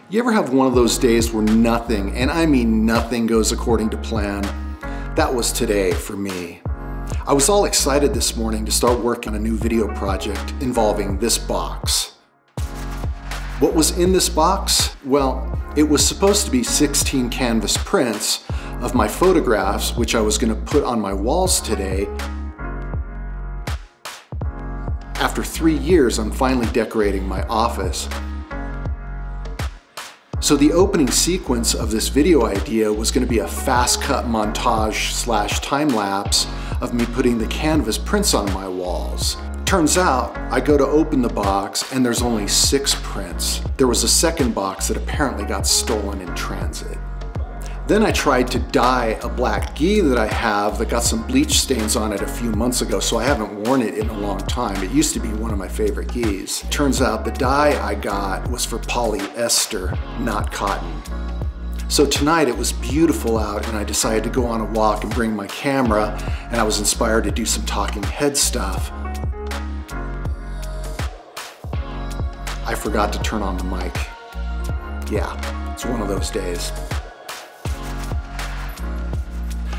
You ever have one of those days where nothing, and I mean nothing, goes according to plan? That was today for me. I was all excited this morning to start working on a new video project involving this box. What was in this box? Well, it was supposed to be 16 canvas prints of my photographs, which I was going to put on my walls today. After 3 years, I'm finally decorating my office. So the opening sequence of this video idea was going to be a fast cut montage / time lapse of me putting the canvas prints on my walls. Turns out I go to open the box and there's only 6 prints. There was a second box that apparently got stolen in transit. Then I tried to dye a black gi that I have that got some bleach stains on it a few months ago, so I haven't worn it in a long time. It used to be one of my favorite gis. Turns out the dye I got was for polyester, not cotton. So tonight it was beautiful out and I decided to go on a walk and bring my camera, and I was inspired to do some talking head stuff. I forgot to turn on the mic. Yeah, it's one of those days.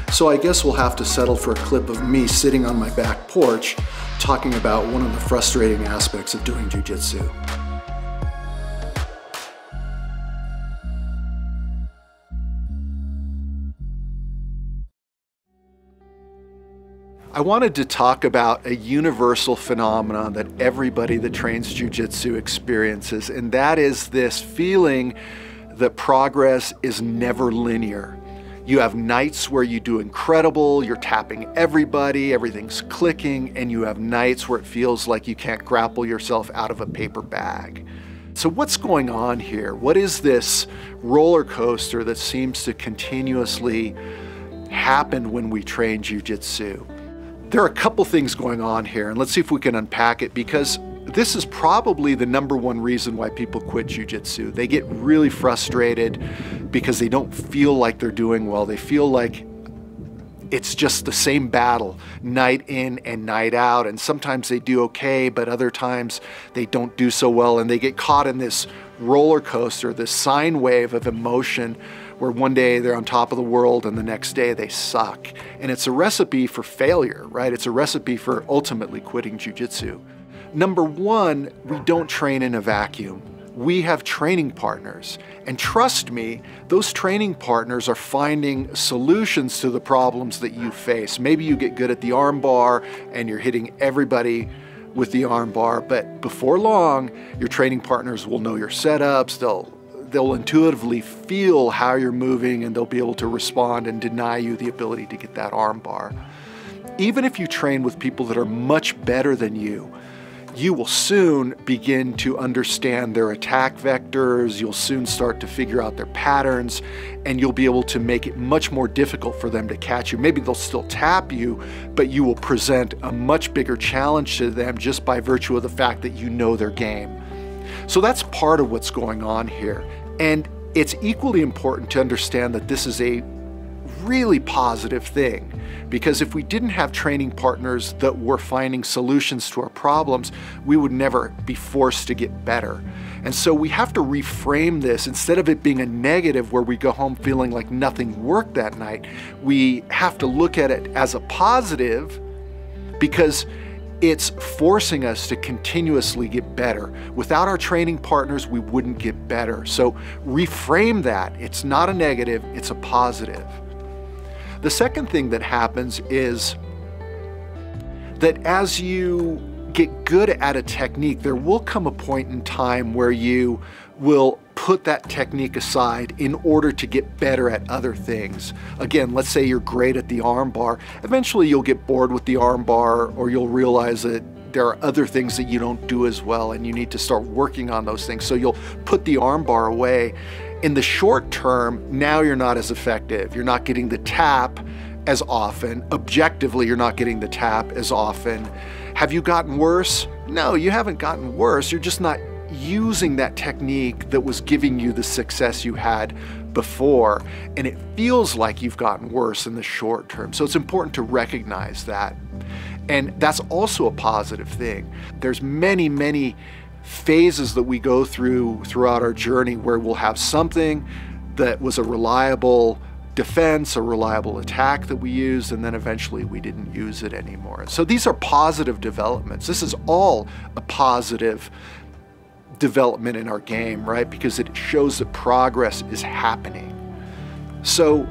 So I guess we'll have to settle for a clip of me sitting on my back porch talking about one of the frustrating aspects of doing jiu-jitsu. I wanted to talk about a universal phenomenon that everybody that trains jiu-jitsu experiences, and that is this feeling that progress is never linear. You have nights where you do incredible, you're tapping everybody, everything's clicking, and you have nights where it feels like you can't grapple yourself out of a paper bag. So what's going on here? What is this roller coaster that seems to continuously happen when we train jiu-jitsu? There are a couple things going on here, and let's see if we can unpack it, because this is probably the #1 reason why people quit jiu-jitsu. They get really frustrated because they don't feel like they're doing well. They feel like it's just the same battle night in and night out, and sometimes they do okay, but other times they don't do so well, and they get caught in this roller coaster, this sine wave of emotion, where one day they're on top of the world and the next day they suck. And it's a recipe for failure, right? It's a recipe for ultimately quitting jiu-jitsu. #1, we don't train in a vacuum. We have training partners, and trust me, those training partners are finding solutions to the problems that you face. Maybe you get good at the arm bar and you're hitting everybody with the arm bar, but before long, your training partners will know your setups, they'll intuitively feel how you're moving, and they'll be able to respond and deny you the ability to get that arm bar. Even if you train with people that are much better than you, you will soon begin to understand their attack vectors, you'll soon start to figure out their patterns, and you'll be able to make it much more difficult for them to catch you. Maybe they'll still tap you, but you will present a much bigger challenge to them just by virtue of the fact that you know their game. So that's part of what's going on here. And it's equally important to understand that this is a really positive thing, because if we didn't have training partners that were finding solutions to our problems, we would never be forced to get better. And so we have to reframe this. Instead of it being a negative where we go home feeling like nothing worked that night, we have to look at it as a positive, because it's forcing us to continuously get better. Without our training partners, we wouldn't get better. So reframe that. It's not a negative, it's a positive. The second thing that happens is that as you get good at a technique, there will come a point in time where you will put that technique aside in order to get better at other things. Again, let's say you're great at the arm bar. Eventually you'll get bored with the arm bar, or you'll realize that there are other things that you don't do as well and you need to start working on those things. So you'll put the arm bar away. In the short term, now you're not as effective. You're not getting the tap as often. Objectively, you're not getting the tap as often. Have you gotten worse? No, you haven't gotten worse. You're just not using that technique that was giving you the success you had before, and it feels like you've gotten worse in the short term. So it's important to recognize that. And that's also a positive thing. There's many phases that we go through throughout our journey where we'll have something that was a reliable defense, a reliable attack that we used, and then eventually we didn't use it anymore. So these are positive developments. This is all a positive development in our game, right? Because it shows that progress is happening. So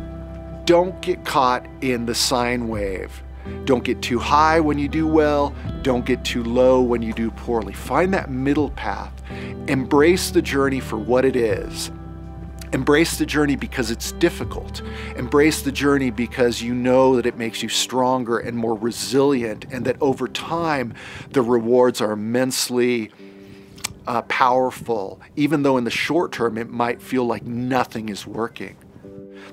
don't get caught in the sine wave. Don't get too high when you do well. Don't get too low when you do poorly. Find that middle path. Embrace the journey for what it is. Embrace the journey because it's difficult. Embrace the journey because you know that it makes you stronger and more resilient, and that over time the rewards are immensely powerful, even though in the short term it might feel like nothing is working.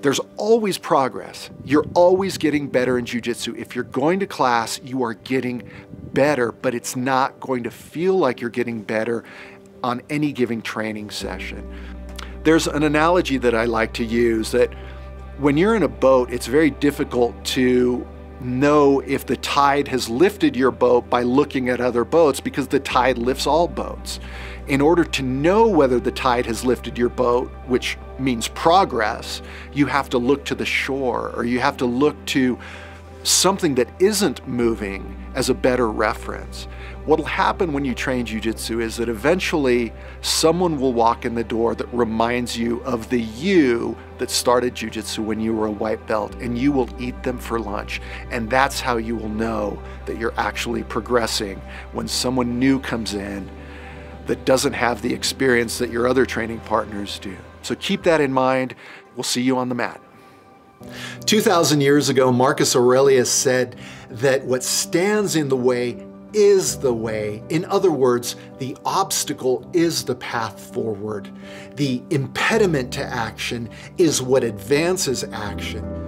There's always progress. You're always getting better in jiu-jitsu. If you're going to class, you are getting better, but it's not going to feel like you're getting better on any given training session. There's an analogy that I like to use that when you're in a boat, it's very difficult to know if the tide has lifted your boat by looking at other boats, because the tide lifts all boats. In order to know whether the tide has lifted your boat, which means progress, you have to look to the shore, or you have to look to something that isn't moving as a better reference. What'll happen when you train jiu-jitsu is that eventually someone will walk in the door that reminds you of the you that started jiu-jitsu when you were a white belt, and you will eat them for lunch. And that's how you will know that you're actually progressing, when someone new comes in that doesn't have the experience that your other training partners do. So keep that in mind. We'll see you on the mat. 2,000 years ago, Marcus Aurelius said that what stands in the way is the way. In other words, the obstacle is the path forward. The impediment to action is what advances action.